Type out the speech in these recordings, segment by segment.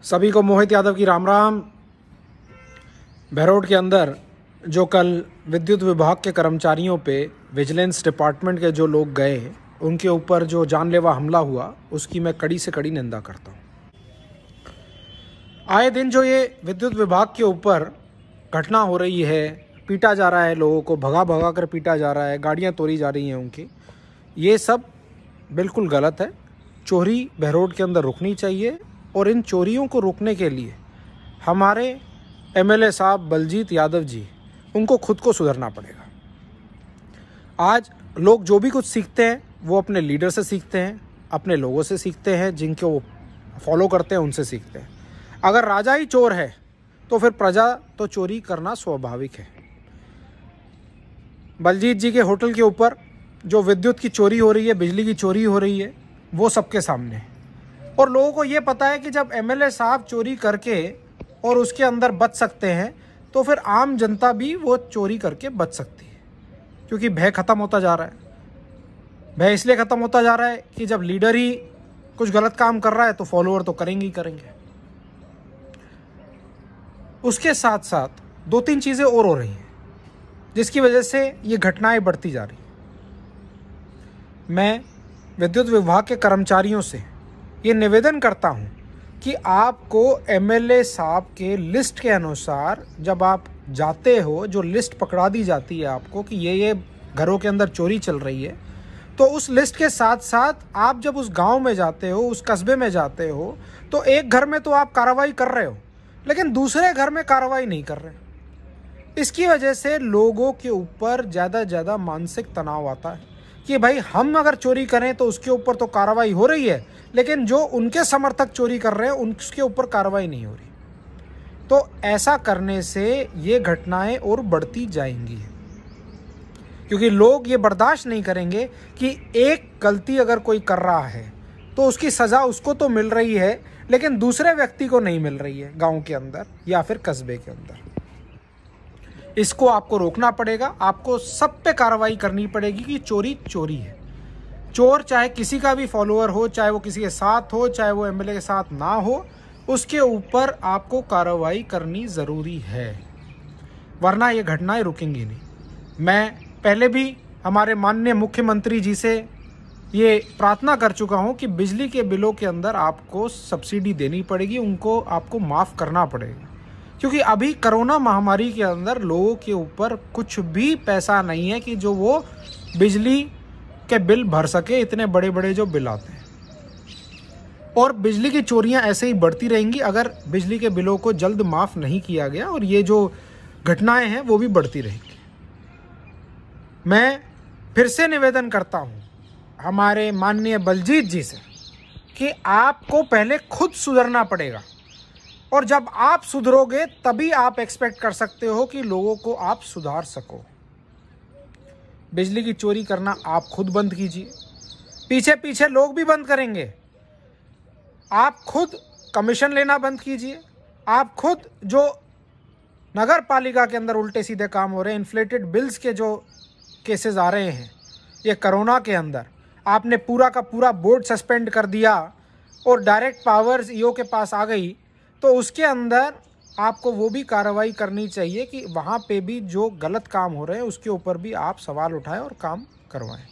सभी को मोहित यादव की राम राम। बहरोड के अंदर जो कल विद्युत विभाग के कर्मचारियों पे विजिलेंस डिपार्टमेंट के जो लोग गए, उनके ऊपर जो जानलेवा हमला हुआ, उसकी मैं कड़ी से कड़ी निंदा करता हूँ। आए दिन जो ये विद्युत विभाग के ऊपर घटना हो रही है, पीटा जा रहा है, लोगों को भगा भगा कर पीटा जा रहा है, गाड़ियाँ तोड़ी जा रही हैं उनकी, ये सब बिल्कुल गलत है। चोरी बहरोड के अंदर रुकनी चाहिए और इन चोरियों को रोकने के लिए हमारे एमएलए साहब बलजीत यादव जी, उनको खुद को सुधरना पड़ेगा। आज लोग जो भी कुछ सीखते हैं वो अपने लीडर से सीखते हैं, अपने लोगों से सीखते हैं, जिनको वो फॉलो करते हैं उनसे सीखते हैं। अगर राजा ही चोर है तो फिर प्रजा तो चोरी करना स्वाभाविक है। बलजीत जी के होटल के ऊपर जो विद्युत की चोरी हो रही है, बिजली की चोरी हो रही है, वो सबके सामने है और लोगों को ये पता है कि जब एमएलए साहब चोरी करके और उसके अंदर बच सकते हैं तो फिर आम जनता भी वो चोरी करके बच सकती है। क्योंकि भय ख़त्म होता जा रहा है। भय इसलिए ख़त्म होता जा रहा है कि जब लीडर ही कुछ गलत काम कर रहा है तो फॉलोअर तो करेंगे ही करेंगे। उसके साथ साथ दो तीन चीज़ें और हो रही हैं जिसकी वजह से ये घटनाएं बढ़ती जा रही हैं। मैं विद्युत विभाग के कर्मचारियों से ये निवेदन करता हूँ कि आपको एमएलए साहब के लिस्ट के अनुसार जब आप जाते हो, जो लिस्ट पकड़ा दी जाती है आपको कि ये घरों के अंदर चोरी चल रही है, तो उस लिस्ट के साथ साथ आप जब उस गांव में जाते हो, उस कस्बे में जाते हो, तो एक घर में तो आप कार्रवाई कर रहे हो लेकिन दूसरे घर में कार्रवाई नहीं कर रहे। इसकी वजह से लोगों के ऊपर ज़्यादा मानसिक तनाव आता है कि भाई हम अगर चोरी करें तो उसके ऊपर तो कार्रवाई हो रही है, लेकिन जो उनके समर्थक चोरी कर रहे हैं उनके ऊपर कार्रवाई नहीं हो रही। तो ऐसा करने से ये घटनाएं और बढ़ती जाएंगी, क्योंकि लोग ये बर्दाश्त नहीं करेंगे कि एक गलती अगर कोई कर रहा है तो उसकी सज़ा उसको तो मिल रही है लेकिन दूसरे व्यक्ति को नहीं मिल रही है, गांव के अंदर या फिर कस्बे के अंदर। इसको आपको रोकना पड़ेगा। आपको सब पे कार्रवाई करनी पड़ेगी कि चोरी चोरी है। चोर चाहे किसी का भी फॉलोअर हो, चाहे वो किसी के साथ हो, चाहे वो एमएलए के साथ ना हो, उसके ऊपर आपको कार्रवाई करनी ज़रूरी है, वरना ये घटनाएं रुकेंगी नहीं। मैं पहले भी हमारे माननीय मुख्यमंत्री जी से ये प्रार्थना कर चुका हूँ कि बिजली के बिलों के अंदर आपको सब्सिडी देनी पड़ेगी, उनको आपको माफ़ करना पड़ेगा, क्योंकि अभी कोरोना महामारी के अंदर लोगों के ऊपर कुछ भी पैसा नहीं है कि जो वो बिजली के बिल भर सके। इतने बड़े बड़े जो बिल आते हैं और बिजली की चोरियां ऐसे ही बढ़ती रहेंगी अगर बिजली के बिलों को जल्द माफ़ नहीं किया गया, और ये जो घटनाएं हैं वो भी बढ़ती रहेंगी। मैं फिर से निवेदन करता हूं हमारे माननीय बलजीत जी से कि आपको पहले खुद सुधरना पड़ेगा, और जब आप सुधरोगे तभी आप एक्सपेक्ट कर सकते हो कि लोगों को आप सुधार सको। बिजली की चोरी करना आप खुद बंद कीजिए, पीछे पीछे लोग भी बंद करेंगे। आप खुद कमीशन लेना बंद कीजिए। आप खुद जो नगर पालिका के अंदर उल्टे सीधे काम हो रहे हैं, इन्फ्लेटेड बिल्स के जो केसेस आ रहे हैं, ये कोरोना के अंदर आपने पूरा का पूरा बोर्ड सस्पेंड कर दिया और डायरेक्ट पावर्स ईओ के पास आ गई, तो उसके अंदर आपको वो भी कार्रवाई करनी चाहिए कि वहाँ पे भी जो गलत काम हो रहे हैं उसके ऊपर भी आप सवाल उठाएं और काम करवाएं।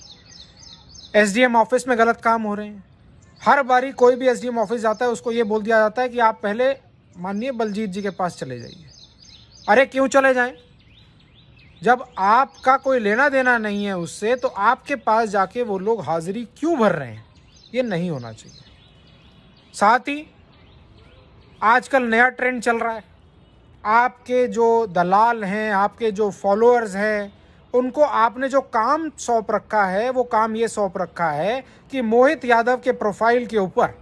एसडीएम ऑफिस में गलत काम हो रहे हैं। हर बारी कोई भी एसडीएम ऑफिस जाता है उसको ये बोल दिया जाता है कि आप पहले माननीय बलजीत जी के पास चले जाइए। अरे क्यों चले जाएं? जब आपका कोई लेना देना नहीं है उससे, तो आपके पास जाके वो लोग हाजिरी क्यों भर रहे हैं? ये नहीं होना चाहिए। साथ ही आजकल नया ट्रेंड चल रहा है, आपके जो दलाल हैं, आपके जो फॉलोअर्स हैं, उनको आपने जो काम सौंप रखा है, वो काम ये सौंप रखा है कि मोहित यादव के प्रोफाइल के ऊपर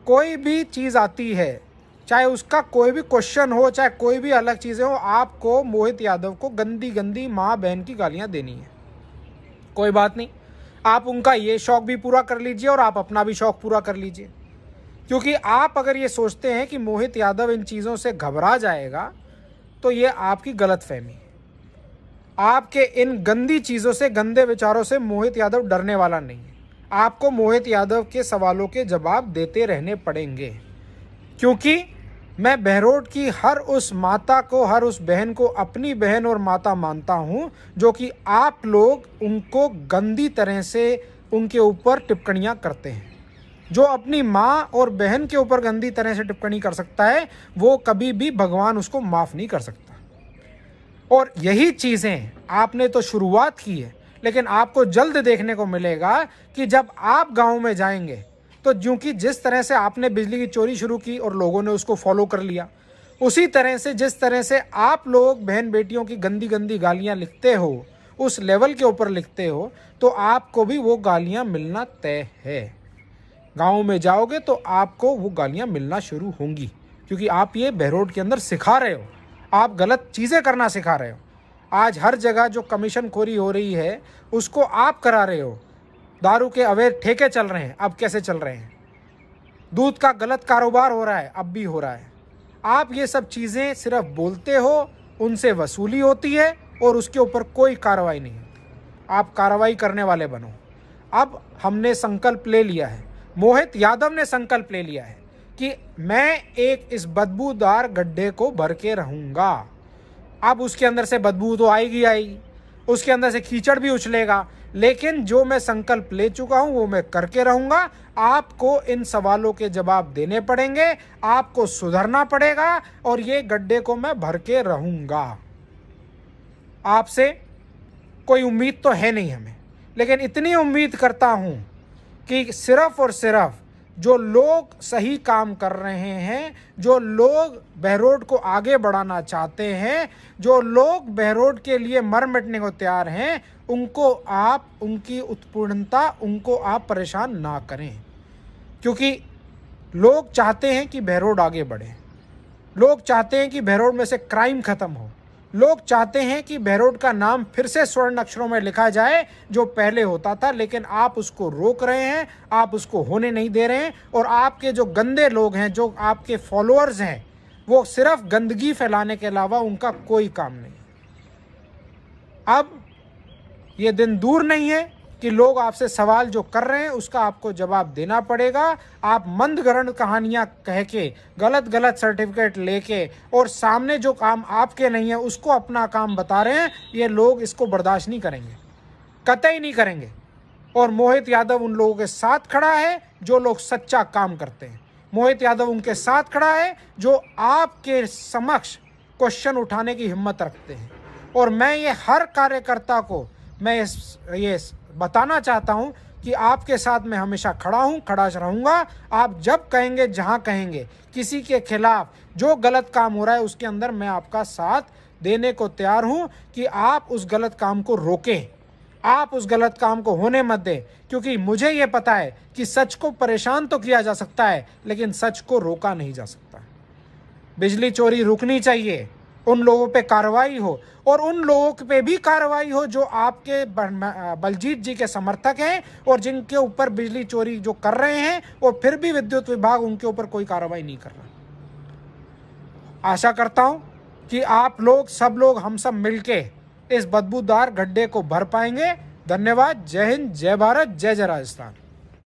कोई भी चीज़ आती है, चाहे उसका कोई भी क्वेश्चन हो, चाहे कोई भी अलग चीज़ें हो, आपको मोहित यादव को गंदी गंदी माँ बहन की गालियाँ देनी है। कोई बात नहीं, आप उनका ये शौक़ भी पूरा कर लीजिए और आप अपना भी शौक़ पूरा कर लीजिए, क्योंकि आप अगर ये सोचते हैं कि मोहित यादव इन चीज़ों से घबरा जाएगा तो ये आपकी गलतफहमी है। आपके इन गंदी चीज़ों से, गंदे विचारों से मोहित यादव डरने वाला नहीं है। आपको मोहित यादव के सवालों के जवाब देते रहने पड़ेंगे, क्योंकि मैं बहरोड की हर उस माता को, हर उस बहन को अपनी बहन और माता मानता हूँ जो कि आप लोग उनको गंदी तरह से उनके ऊपर टिप्पणियाँ करते हैं। जो अपनी माँ और बहन के ऊपर गंदी तरह से टिप्पणी कर सकता है वो कभी भी भगवान उसको माफ़ नहीं कर सकता। और यही चीज़ें आपने तो शुरुआत की है, लेकिन आपको जल्द देखने को मिलेगा कि जब आप गांव में जाएंगे तो क्योंकि जिस तरह से आपने बिजली की चोरी शुरू की और लोगों ने उसको फॉलो कर लिया, उसी तरह से जिस तरह से आप लोग बहन बेटियों की गंदी गंदी गालियां लिखते हो, उस लेवल के ऊपर लिखते हो, तो आपको भी वो गालियां मिलना तय है। गांव में जाओगे तो आपको वो गालियां मिलना शुरू होंगी, क्योंकि आप ये बहरोड के अंदर सिखा रहे हो, आप गलत चीज़ें करना सिखा रहे हो। आज हर जगह जो कमीशन खोरी हो रही है उसको आप करा रहे हो। दारू के अवैध ठेके चल रहे हैं, अब कैसे चल रहे हैं। दूध का गलत कारोबार हो रहा है, अब भी हो रहा है। आप ये सब चीज़ें सिर्फ बोलते हो, उनसे वसूली होती है और उसके ऊपर कोई कार्रवाई नहीं होती। आप कार्रवाई करने वाले बनो। अब हमने संकल्प ले लिया है, मोहित यादव ने संकल्प ले लिया है कि मैं एक इस बदबूदार गड्ढे को भर के रहूँगा। अब उसके अंदर से बदबू तो आएगी, उसके अंदर से कीचड़ भी उछलेगा, लेकिन जो मैं संकल्प ले चुका हूं वो मैं करके रहूंगा। आपको इन सवालों के जवाब देने पड़ेंगे, आपको सुधरना पड़ेगा और ये गड्ढे को मैं भर के रहूंगा। आपसे कोई उम्मीद तो है नहीं हमें, लेकिन इतनी उम्मीद करता हूं कि सिर्फ और सिर्फ जो लोग सही काम कर रहे हैं, जो लोग बहरोड को आगे बढ़ाना चाहते हैं, जो लोग बहरोड के लिए मर मिटने को तैयार हैं, उनको आप, उनकी उत्पूर्णता, उनको आप परेशान ना करें। क्योंकि लोग चाहते हैं कि बहरोड आगे बढ़े, लोग चाहते हैं कि बहरोड में से क्राइम खत्म हो, लोग चाहते हैं कि बहरोड का नाम फिर से स्वर्ण अक्षरों में लिखा जाए जो पहले होता था, लेकिन आप उसको रोक रहे हैं, आप उसको होने नहीं दे रहे हैं। और आपके जो गंदे लोग हैं, जो आपके फॉलोअर्स हैं, वो सिर्फ गंदगी फैलाने के अलावा उनका कोई काम नहीं। अब ये दिन दूर नहीं है कि लोग आपसे सवाल जो कर रहे हैं उसका आपको जवाब देना पड़ेगा। आप मंदगरण कहानियां कह के, गलत गलत सर्टिफिकेट लेके और सामने जो काम आपके नहीं है उसको अपना काम बता रहे हैं, ये लोग इसको बर्दाश्त नहीं करेंगे, कतई नहीं करेंगे। और मोहित यादव उन लोगों के साथ खड़ा है जो लोग सच्चा काम करते हैं। मोहित यादव उनके साथ खड़ा है जो आपके समक्ष क्वेश्चन उठाने की हिम्मत रखते हैं। और मैं ये हर कार्यकर्ता को मैं ये बताना चाहता हूं कि आपके साथ मैं हमेशा खड़ा हूं, खड़ा रहूंगा। आप जब कहेंगे, जहां कहेंगे, किसी के खिलाफ जो गलत काम हो रहा है उसके अंदर मैं आपका साथ देने को तैयार हूं कि आप उस गलत काम को रोकें, आप उस गलत काम को होने मत दें। क्योंकि मुझे ये पता है कि सच को परेशान तो किया जा सकता है, लेकिन सच को रोका नहीं जा सकता। बिजली चोरी रुकनी चाहिए, उन लोगों पे कार्रवाई हो, और उन लोगों पे भी कार्रवाई हो जो आपके बलजीत जी के समर्थक हैं और जिनके ऊपर बिजली चोरी जो कर रहे हैं और फिर भी विद्युत विभाग उनके ऊपर कोई कार्रवाई नहीं कर रहा। आशा करता हूं कि आप लोग, सब लोग, हम सब मिलके इस बदबूदार गड्ढे को भर पाएंगे। धन्यवाद। जय हिंद, जय भारत, जय जय राजस्थान।